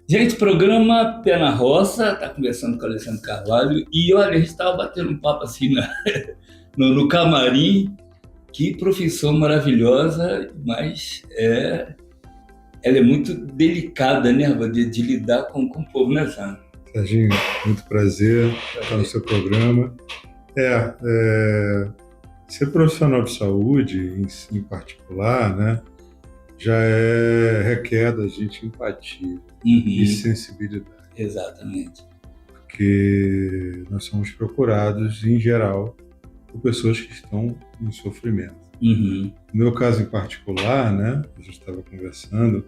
Gente, programa Pé na Roça, tá conversando com o Alexandre Carvalho e olha, a gente estava batendo um papo assim no camarim. Que profissão maravilhosa, mas ela é muito delicada, né, de lidar com o povo, né, Sandro? Serginho, muito prazer estar no Prazer. seu programa. Ser profissional de saúde, em particular, né, requer da gente empatia e Uhum, sensibilidade, exatamente. porque nós somos procurados, em geral, por pessoas que estão em sofrimento. Uhum, No meu caso em particular, né, a gente estava conversando,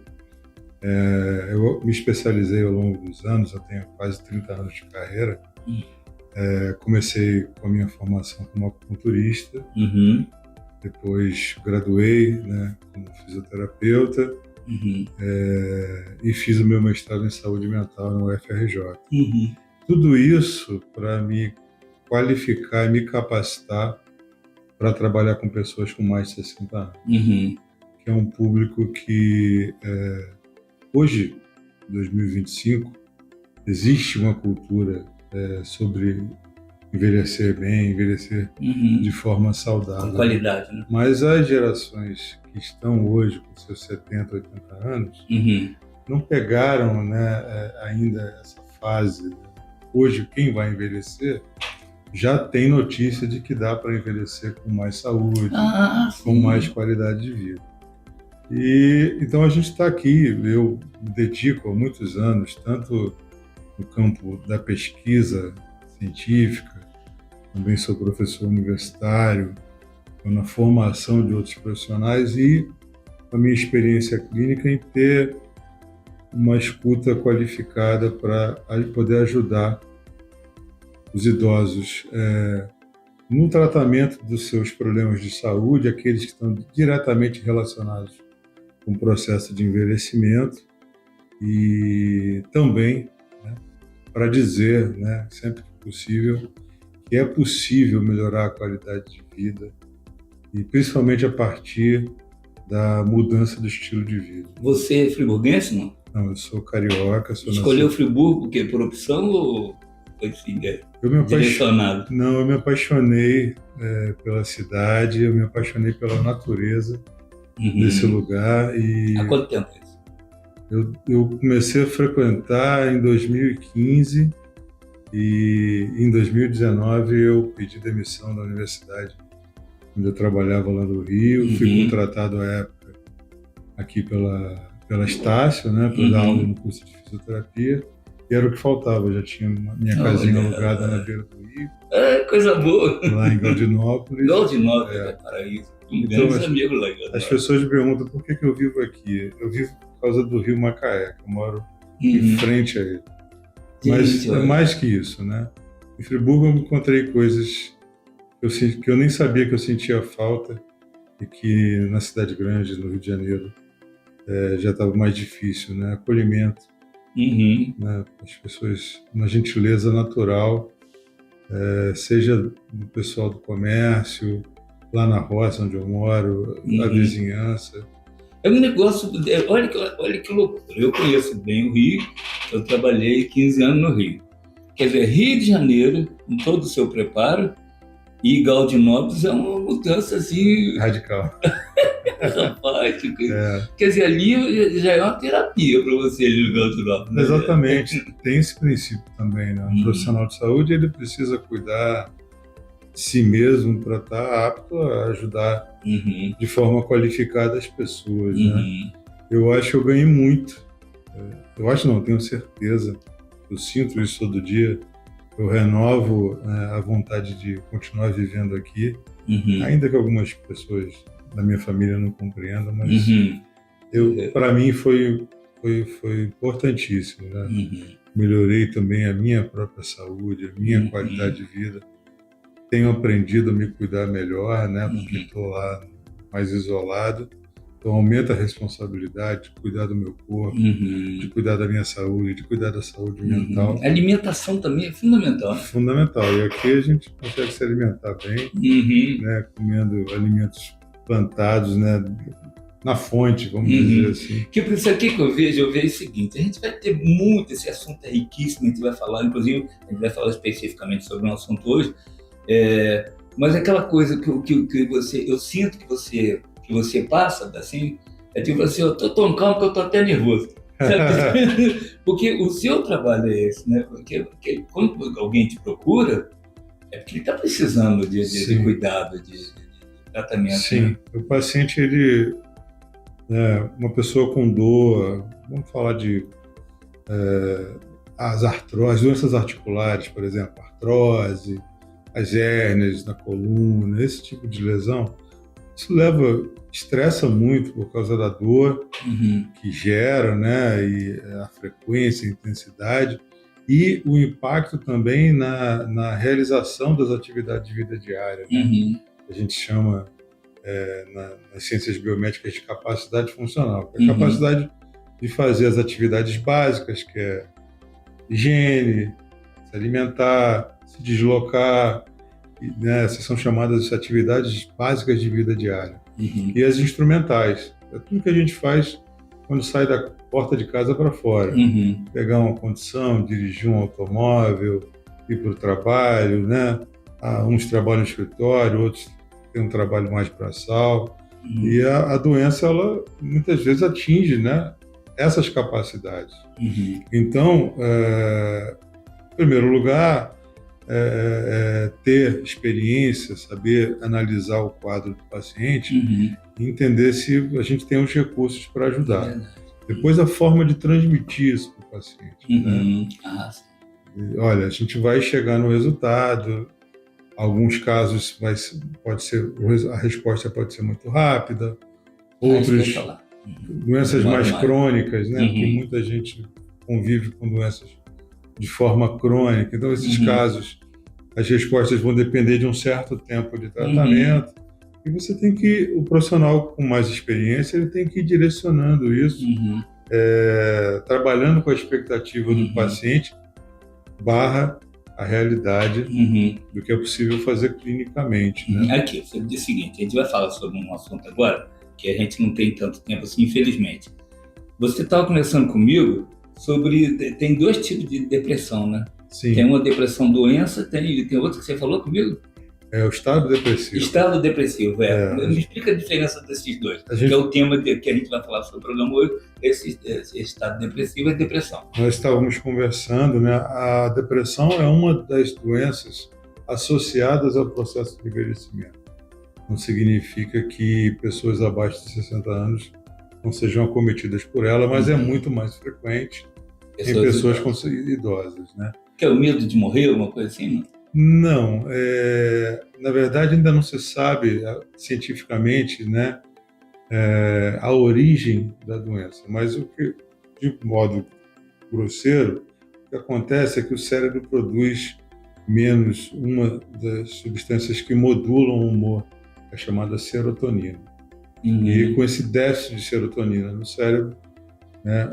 eu me especializei ao longo dos anos, eu tenho quase 30 anos de carreira. Comecei com a minha formação como acupunturista, uhum, depois graduei, né, como fisioterapeuta, uhum, e fiz o meu mestrado em saúde mental na UFRJ. uhum, Tudo isso para me qualificar e me capacitar para trabalhar com pessoas com mais de 60 anos, uhum, que é um público que hoje, 2025, existe uma cultura sobre envelhecer bem, envelhecer de uhum. forma Com saudável, né? qualidade, né? Mas as gerações que estão hoje com seus 70, 80 anos Uhum. não pegaram, né, ainda essa fase, né? Hoje, quem vai envelhecer já tem notícia de que dá para envelhecer com mais saúde, Ah, com mais sim. qualidade de vida. E então a gente está aqui, eu me dedico há muitos anos, tanto no campo da pesquisa científica, também sou professor universitário, na formação de outros profissionais e a minha experiência clínica em ter uma escuta qualificada para poder ajudar os idosos no tratamento dos seus problemas de saúde, aqueles que estão diretamente relacionados com o processo de envelhecimento e também, né, para dizer, né, sempre que possível, que é possível melhorar a qualidade de vida e principalmente a partir da mudança do estilo de vida. Você é friburguense, não? Não, eu sou carioca, sou Escolheu nascido. Friburgo porque por opção ou foi assim, Eu me apaix... direcionado? Não, eu me apaixonei pela cidade, eu me apaixonei pela natureza desse Uhum. lugar Há e quanto tempo é isso? eu comecei a frequentar em 2015 e em 2019 eu pedi demissão da universidade onde eu trabalhava lá no Rio, fui Uhum. contratado à época aqui pela Estácio, né, para dar aula Uhum. no curso de fisioterapia, e era o que faltava, eu já tinha minha casinha alugada na Olha, beira do rio, coisa boa. lá em Gaudinópolis. Galdinópolis é É, paraíso. Um então, grandes amigos lá em as Galdinópolis. pessoas me perguntam por que eu vivo aqui. Eu vivo por causa do Rio Macaé, que eu moro em Uhum. frente a ele. Gente, Mas é olha. mais que isso, né? Em Friburgo eu encontrei coisas que eu nem sabia que eu sentia falta e que na cidade grande, no Rio de Janeiro, já estava mais difícil, né? Acolhimento, Uhum. né? As pessoas, uma gentileza natural, seja do pessoal do comércio, lá na roça onde eu moro, a Uhum. vizinhança. É um negócio. Olha que loucura. Eu conheço bem o Rio. Eu trabalhei 15 anos no Rio. Quer dizer, Rio de Janeiro, com todo o seu preparo, e Galdinópolis é uma mudança assim, Radical. rapaz. É, Quer dizer, ali já é uma terapia para você ali no Galdinópolis, né? exatamente, tem esse princípio também, né? Um Uhum. profissional de saúde ele precisa cuidar de si mesmo para estar apto a ajudar Uhum. de forma qualificada as pessoas, né? Uhum. Eu acho que eu ganhei muito. Eu acho não, tenho certeza. Eu sinto isso todo dia. Eu renovo a vontade de continuar vivendo aqui, Uhum. ainda que algumas pessoas da minha família não compreendam, mas Uhum. para mim foi importantíssimo, né? Uhum. Melhorei também a minha própria saúde, a minha qualidade Uhum. de vida. Tenho aprendido a me cuidar melhor, né? Porque Uhum. estou lá mais isolado. Então aumenta a responsabilidade de cuidar do meu corpo, de Uhum. cuidar da minha saúde, de cuidar da saúde Uhum. mental. A alimentação também é fundamental, né? Fundamental. E aqui a gente consegue se alimentar bem, Uhum. né? Comendo alimentos plantados, né? na fonte, vamos dizer assim. Que por isso aqui que eu vejo o seguinte, a gente vai ter muito, esse assunto é riquíssimo, a gente vai falar, inclusive, a gente vai falar especificamente sobre um assunto hoje, mas aquela coisa que você, eu sinto que você passa, assim, é tipo assim, eu tô tão calmo que eu tô até nervoso. Porque o seu trabalho é esse, né? Porque quando alguém te procura, é porque ele está precisando de cuidado, de tratamento. Sim, né? O paciente, ele uma pessoa com dor, vamos falar de as artroses, doenças articulares, por exemplo, artrose, as hérnias na coluna, esse tipo de lesão, isso estressa muito por causa da dor que gera, né, e a frequência, a intensidade, e o impacto também na realização das atividades de vida diária, né? A gente chama nas ciências biomédicas de capacidade funcional, que é a capacidade de fazer as atividades básicas, que é higiene, se alimentar, se deslocar, né? Essas são chamadas atividades básicas de vida diária. E as instrumentais, é tudo que a gente faz quando sai da porta de casa para fora. Pegar uma condução, dirigir um automóvel, ir para o trabalho, né? Uns trabalham no escritório, outros têm um trabalho mais braçal. E a doença, ela muitas vezes atinge, né, essas capacidades. Então, em primeiro lugar, ter experiência, saber analisar o quadro do paciente e entender se a gente tem os recursos para ajudar. Depois, a forma de transmitir isso para o paciente. Né? Olha, a gente vai chegar no resultado. Alguns casos a resposta pode ser muito rápida. Outros, doenças mais crônicas, né? Porque muita gente convive com doenças de forma crônica. Então, esses casos, as respostas vão depender de um certo tempo de tratamento. E você tem que, o profissional com mais experiência, ele tem que ir direcionando isso, trabalhando com a expectativa do paciente, a realidade do que é possível fazer clinicamente. Né? Aqui, você diz o seguinte, a gente vai falar sobre um assunto agora, que a gente não tem tanto tempo assim, infelizmente. Você estava conversando comigo sobre, tem dois tipos de depressão, né? Sim. Tem uma depressão doença, tem outra que você falou comigo? É o estado depressivo. Estado depressivo, Me explica a diferença desses dois, que é o tema que a gente vai falar sobre o programa hoje, esse estado depressivo e depressão. Nós estávamos conversando, né? A depressão é uma das doenças associadas ao processo de envelhecimento. Não significa que pessoas abaixo de 60 anos não sejam acometidas por ela, mas é muito mais frequente em pessoas idosas, né? Que é o medo de morrer, alguma coisa assim, não? Não, na verdade ainda não se sabe cientificamente, né, a origem da doença, mas de modo grosseiro, o que acontece é que o cérebro produz menos uma das substâncias que modulam o humor, é chamada serotonina. E com esse déficit de serotonina no cérebro, né,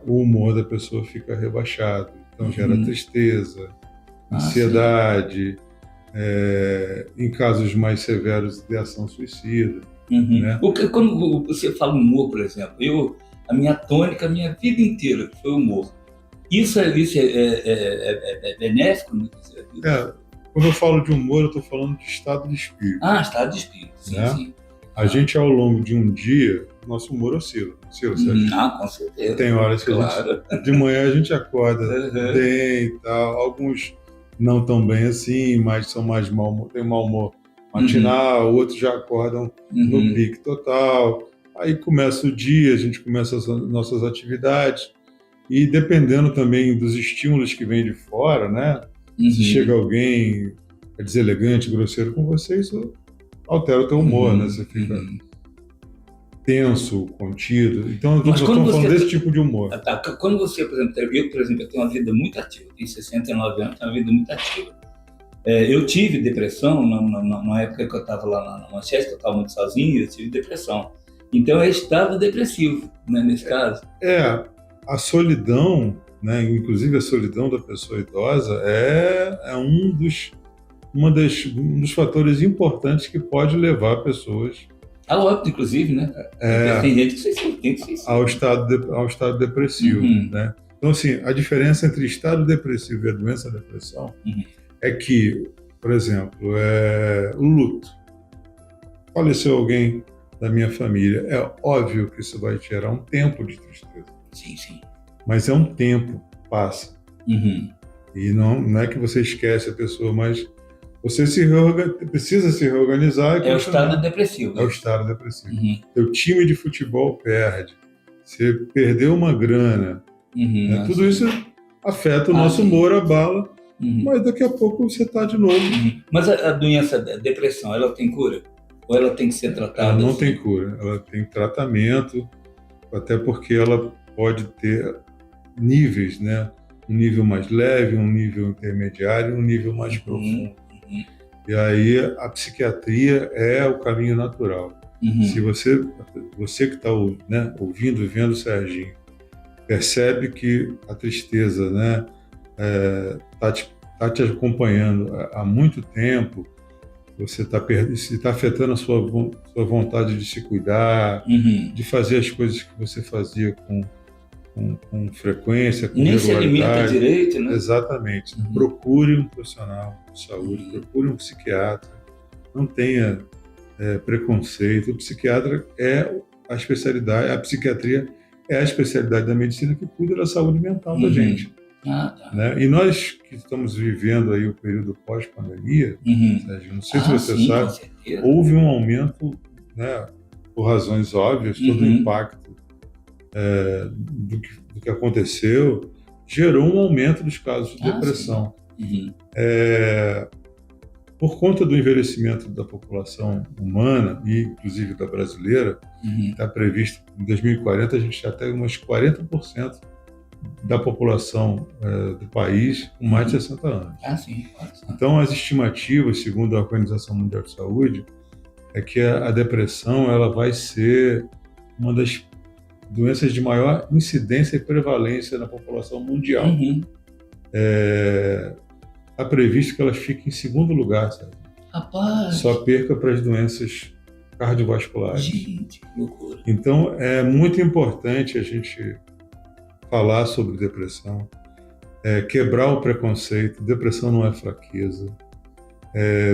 o humor da pessoa fica rebaixado, então gera tristeza, ansiedade, em casos mais severos, ideação suicida. Né? Quando você fala humor, por exemplo, a minha tônica, a minha vida inteira foi humor. Isso é benéfico? Quando eu falo de humor, eu estou falando de estado de espírito. Estado de espírito, sim, né? sim. A gente, ao longo de um dia, nosso humor oscila. Com certeza. Tem horas que de manhã a gente acorda bem e tal. Alguns não tão bem assim, mas são mais tem mau humor matinal. Outros já acordam no pique total. Aí começa o dia, a gente começa as nossas atividades. E dependendo também dos estímulos que vêm de fora, né? Se chega alguém deselegante, grosseiro com você, isso altera o teu humor, né? Você fica tenso, contido. Então, nós estamos falando desse tipo de humor. Quando você, por exemplo, eu tenho uma vida muito ativa, tenho 69 anos, tenho uma vida muito ativa. Eu tive depressão na época que eu estava lá na Manchester, que eu estava muito sozinho, eu tive depressão. Então, é estado depressivo, né, nesse caso. A solidão, né, inclusive a solidão da pessoa idosa, é um dos fatores importantes que pode levar pessoas A óbito, inclusive, né? Tem gente que tem suicídio. Ao estado depressivo, Uhum. né? Então, assim, a diferença entre estado depressivo e a doença da depressão é que, por exemplo, o luto. Faleceu alguém da minha família. É óbvio que isso vai gerar um tempo de tristeza. Sim, sim. Mas é um tempo, passa. E não é que você esquece a pessoa, mas você precisa se reorganizar. É o estado depressivo. É o estado depressivo. Teu time de futebol perde. Você perdeu uma grana. Né? Tudo isso afeta o nosso humor, abala. Mas daqui a pouco você está de novo. Mas a doença, a depressão, ela tem cura? Ou ela tem que ser tratada? Ela não tem cura. Ela tem tratamento, até porque ela pode ter níveis, né? Um nível mais leve, um nível intermediário, um nível mais profundo. E aí a psiquiatria é o caminho natural. Se você que está, né, ouvindo, vendo o Serginho, percebe que a tristeza, né, tá te acompanhando há muito tempo, você está afetando a sua vontade de se cuidar, de fazer as coisas que você fazia com frequência, com nem se alimenta direito, né? Exatamente. Procure um profissional de saúde, procure um psiquiatra, não tenha preconceito. O psiquiatra é a especialidade, a psiquiatria é a especialidade da medicina que cuida da saúde mental da gente. Né? E nós que estamos vivendo aí o período pós-pandemia, Sérgio, não sei se você sabe, houve um aumento, né, por razões óbvias, todo o impacto do que aconteceu gerou um aumento dos casos de depressão. Por conta do envelhecimento da população humana, e inclusive da brasileira, está previsto em 2040 a gente já tem umas 40% da população do país com mais de 60 anos. Então, as estimativas, segundo a Organização Mundial de Saúde, é que a depressão ela vai ser uma das doenças de maior incidência e prevalência na população mundial. Está previsto que ela fique em segundo lugar, sabe? Rapaz! Só perca para as doenças cardiovasculares. Gente, que loucura! Então, é muito importante a gente falar sobre depressão, quebrar o preconceito. Depressão não é fraqueza,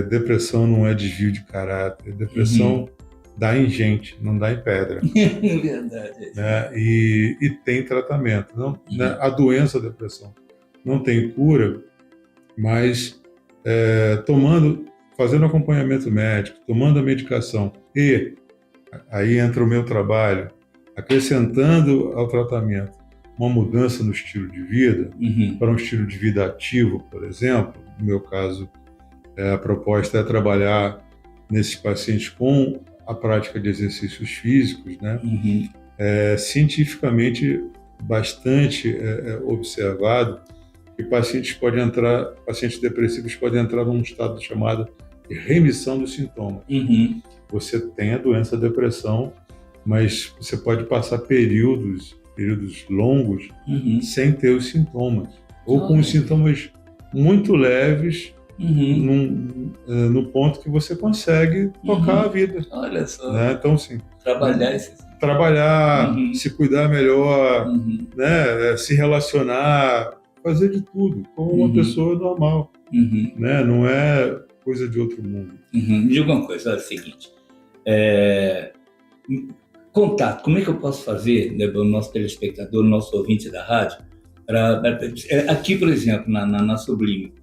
depressão não é desvio de caráter, depressão dá em gente, não dá em pedra. Verdade. Né? E tem tratamento. Né? A doença da depressão não tem cura, mas fazendo acompanhamento médico, tomando a medicação e, aí entra o meu trabalho, acrescentando ao tratamento uma mudança no estilo de vida, para um estilo de vida ativo, por exemplo. No meu caso, a proposta é trabalhar nesses pacientes com a prática de exercícios físicos, né? Cientificamente bastante observado que pacientes depressivos podem entrar num estado chamado de remissão dos sintomas. Você tem a doença da depressão, mas você pode passar períodos longos sem ter os sintomas, ou com os sintomas muito leves, no ponto que você consegue tocar a vida. Olha só. Né? Então, assim, trabalhar, se cuidar melhor, né? Se relacionar, fazer de tudo como uma pessoa normal. Né? Não é coisa de outro mundo. Me diga uma coisa, é o seguinte, contato, como é que eu posso fazer, né, o nosso telespectador, o nosso ouvinte da rádio, aqui, por exemplo, na Sublime,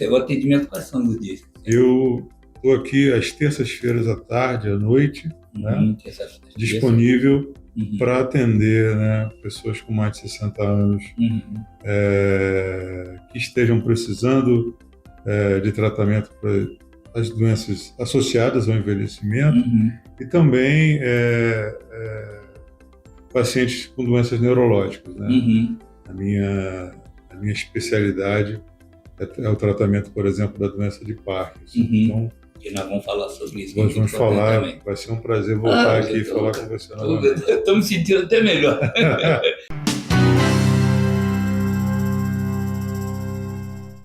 o atendimento quais são os dias? Eu estou aqui às terças-feiras à tarde, à noite, né, disponível para atender, né, pessoas com mais de 60 anos que estejam precisando de tratamento para as doenças associadas ao envelhecimento e também pacientes com doenças neurológicas. Né? A minha especialidade é o tratamento, por exemplo, da doença de Parkinson. Então, e nós vamos falar sobre isso. Nós vamos falar, vai ser um prazer voltar aqui e falar com você novamente. Eu estou me sentindo até melhor.